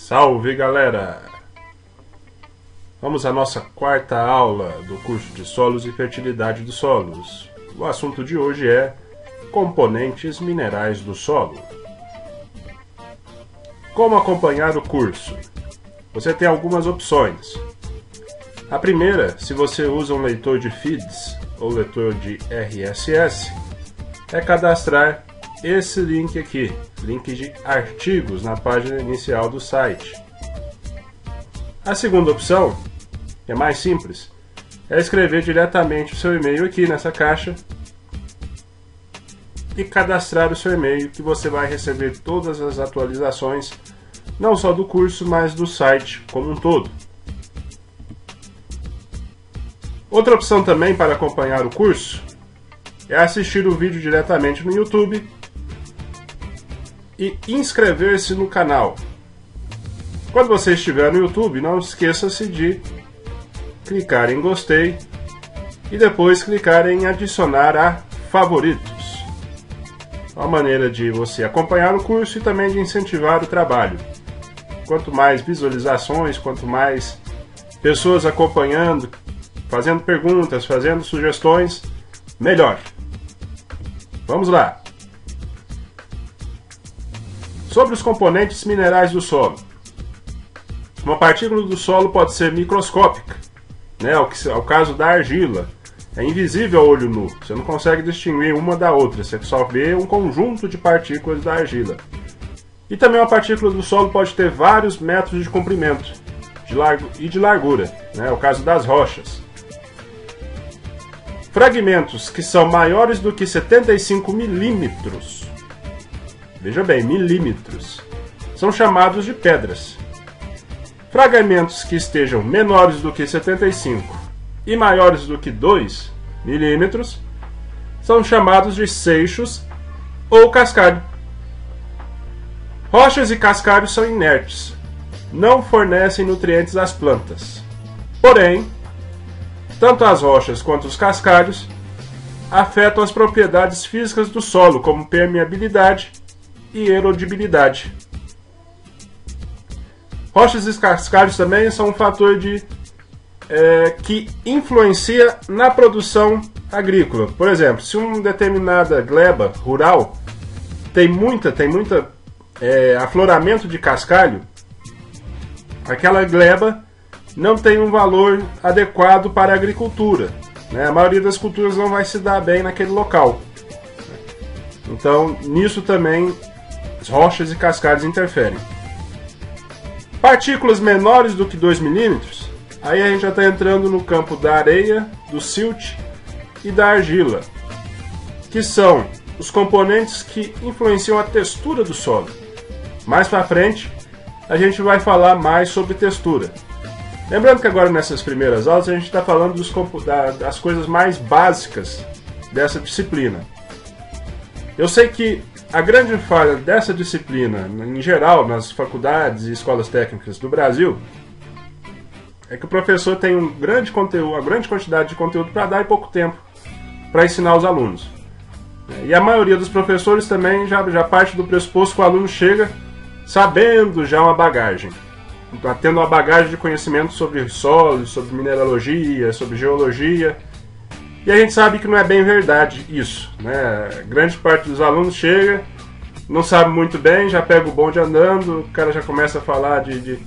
Salve, galera! Vamos à nossa quarta aula do curso de Solos e Fertilidade dos Solos. O assunto de hoje é componentes minerais do solo. Como acompanhar o curso? Você tem algumas opções. A primeira, se você usa um leitor de feeds ou leitor de RSS, é cadastrar esse link aqui, link de artigos na página inicial do site. A segunda opção, que é mais simples, é escrever diretamente o seu e-mail aqui nessa caixa e cadastrar o seu e-mail, que você vai receber todas as atualizações, não só do curso, mas do site como um todo. Outra opção também para acompanhar o curso é assistir o vídeo diretamente no YouTube e inscrever-se no canal. Quando você estiver no YouTube, não esqueça-se de clicar em gostei e depois clicar em adicionar a favoritos. Uma maneira de você acompanhar o curso e também de incentivar o trabalho. Quanto mais visualizações, quanto mais pessoas acompanhando, fazendo perguntas, fazendo sugestões, melhor. Vamos lá! Sobre os componentes minerais do solo. Uma partícula do solo pode ser microscópica, né? É o caso da argila. É invisível ao olho nu, você não consegue distinguir uma da outra, você só vê um conjunto de partículas da argila. E também uma partícula do solo pode ter vários metros de comprimento e de largura, né? É o caso das rochas. Fragmentos que são maiores do que 75 milímetros, veja bem, milímetros, são chamados de pedras. Fragmentos que estejam menores do que 75 e maiores do que 2 milímetros são chamados de seixos ou cascalho. Rochas e cascalhos são inertes, não fornecem nutrientes às plantas. Porém, tanto as rochas quanto os cascalhos afetam as propriedades físicas do solo, como permeabilidade e erodibilidade. Rochas e cascalhos também são um fator que influencia na produção agrícola. Por exemplo, se uma determinada gleba rural tem muita afloramento de cascalho, aquela gleba não tem um valor adequado para a agricultura, né? A maioria das culturas não vai se dar bem naquele local. Então, nisso também as rochas e cascalhos interferem. Partículas menores do que 2 milímetros, aí a gente já está entrando no campo da areia, do silt e da argila, que são os componentes que influenciam a textura do solo. Mais para frente, a gente vai falar mais sobre textura. Lembrando que agora nessas primeiras aulas a gente está falando das coisas mais básicas dessa disciplina. Eu sei que a grande falha dessa disciplina, em geral, nas faculdades e escolas técnicas do Brasil, é que o professor tem uma grande quantidade de conteúdo para dar e pouco tempo para ensinar os alunos. E a maioria dos professores também já parte do pressuposto que o aluno chega sabendo já uma bagagem, tendo uma bagagem de conhecimento sobre solos, sobre mineralogia, sobre geologia. E a gente sabe que não é bem verdade isso, né? Grande parte dos alunos chega, não sabe muito bem, já pega o bonde andando, o cara já começa a falar de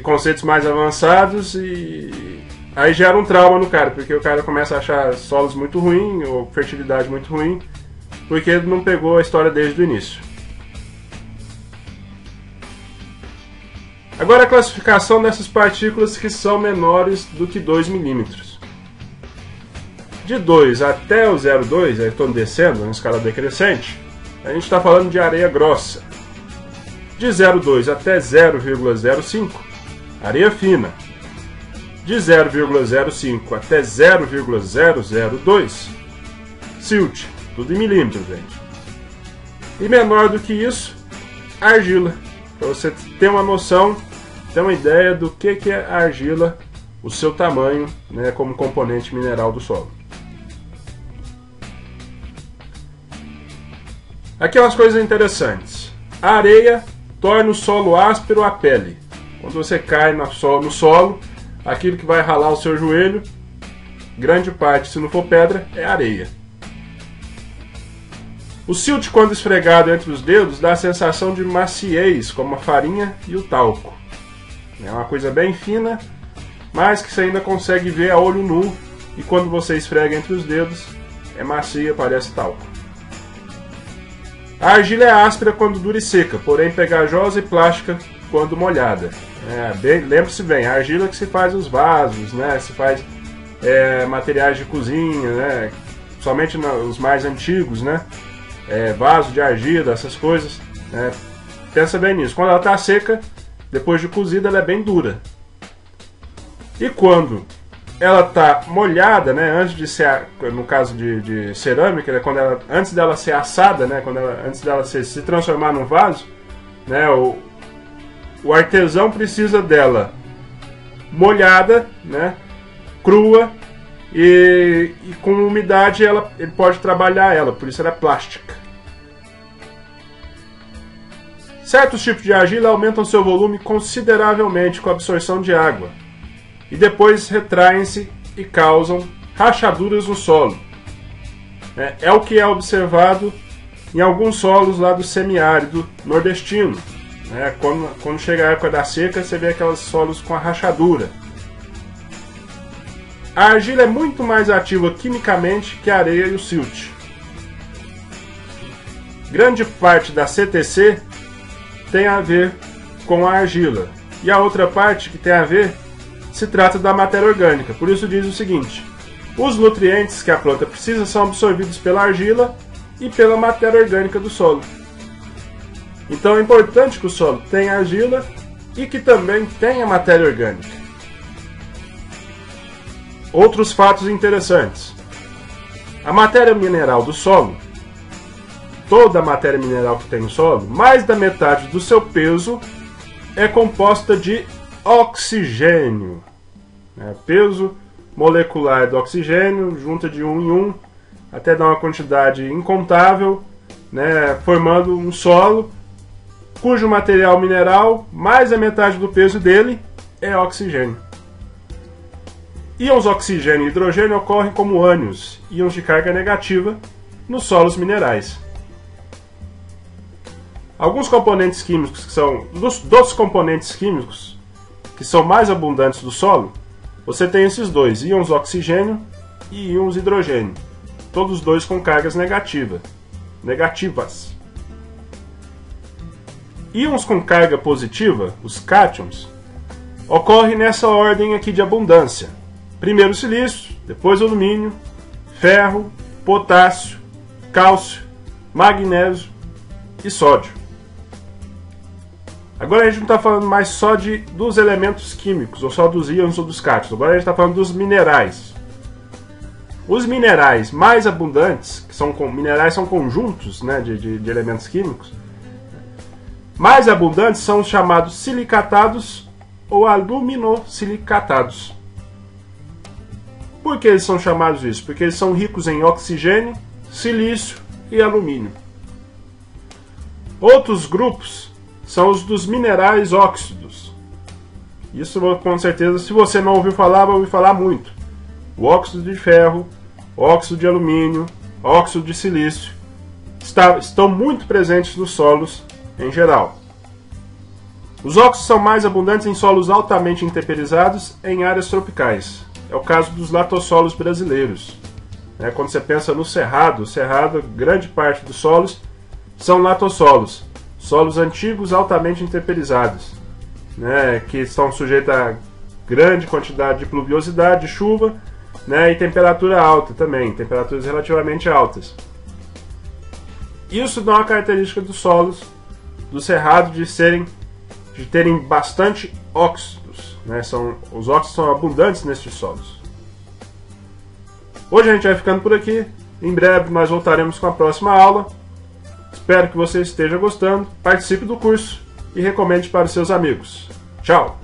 conceitos mais avançados e aí gera um trauma no cara, porque o cara começa a achar solos muito ruim ou fertilidade muito ruim, porque ele não pegou a história desde o início. Agora a classificação dessas partículas que são menores do que 2 milímetros. De 2 até o 0,2, aí estou descendo na escala decrescente, a gente está falando de areia grossa. De 0,2 até 0,05, areia fina. De 0,05 até 0,002, silt, tudo em milímetros, gente. E menor do que isso, argila. Para você ter uma noção, ter uma ideia do que é a argila, o seu tamanho, né, como componente mineral do solo. Aqui umas coisas interessantes. A areia torna o solo áspero à pele. Quando você cai no solo, aquilo que vai ralar o seu joelho, grande parte, se não for pedra, é areia. O silt, quando esfregado entre os dedos, dá a sensação de maciez, como a farinha e o talco. É uma coisa bem fina, mas que você ainda consegue ver a olho nu, e quando você esfrega entre os dedos, é macia, parece talco. A argila é áspera quando dura e seca, porém pegajosa e plástica quando molhada. Lembre-se bem, a argila que se faz os vasos, né? Se faz materiais de cozinha, né? Somente os mais antigos, né? Vaso de argila, essas coisas. Pensa bem nisso. Quando ela está seca, depois de cozida, ela é bem dura. E quando ela está molhada, né? Antes de ser, no caso de cerâmica, né? Antes dela ser assada, né? Antes dela se transformar num vaso, né? O artesão precisa dela molhada, né? Crua, e com umidade ele pode trabalhar ela, por isso ela é plástica. Certos tipos de argila aumentam seu volume consideravelmente com a absorção de água e depois retraem-se e causam rachaduras no solo. É o que é observado em alguns solos lá do semiárido nordestino. Quando chega a época da seca, você vê aqueles solos com a rachadura. A argila é muito mais ativa quimicamente que a areia e o silt. Grande parte da CTC tem a ver com a argila, e a outra parte que tem a ver se trata da matéria orgânica. Por isso diz o seguinte: os nutrientes que a planta precisa são absorvidos pela argila e pela matéria orgânica do solo. Então é importante que o solo tenha argila e que também tenha matéria orgânica. Outros fatos interessantes. A matéria mineral do solo, toda a matéria mineral que tem no solo, mais da metade do seu peso é composta de oxigênio. Peso molecular do oxigênio, junta de 1 em 1, até dar uma quantidade incontável, formando um solo cujo material mineral, mais da metade do peso dele, é oxigênio. Íons oxigênio e hidrogênio ocorrem como ânions, íons de carga negativa, nos solos minerais. Alguns componentes químicos que são dos componentes químicos que são mais abundantes do solo, você tem esses dois, íons oxigênio e íons hidrogênio, todos dois com cargas negativas. Íons com carga positiva, os cátions, ocorrem nessa ordem aqui de abundância. Primeiro o silício, depois o alumínio, ferro, potássio, cálcio, magnésio e sódio. Agora a gente não está falando mais só dos elementos químicos, ou só dos íons ou dos cátions. Agora a gente está falando dos minerais. Os minerais mais abundantes, minerais são conjuntos, né, de elementos químicos, mais abundantes são os chamados silicatados ou aluminossilicatados. Por que eles são chamados isso? Porque eles são ricos em oxigênio, silício e alumínio. Outros grupos são os dos minerais óxidos. Isso com certeza, se você não ouviu falar, vai ouvir falar muito. O óxido de ferro, óxido de alumínio, óxido de silício estão muito presentes nos solos em geral. Os óxidos são mais abundantes em solos altamente intemperizados em áreas tropicais. É o caso dos latossolos brasileiros. Quando você pensa no cerrado, grande parte dos solos são latossolos, solos antigos altamente intemperizados, que estão sujeitos a grande quantidade de pluviosidade, de chuva, e temperatura alta também, temperaturas relativamente altas. Isso dá uma característica dos solos do cerrado de terem bastante óxidos. Os óxidos são abundantes nesses solos. Hoje a gente vai ficando por aqui. Em breve nós voltaremos com a próxima aula. Espero que você esteja gostando. Participe do curso e recomende para os seus amigos. Tchau!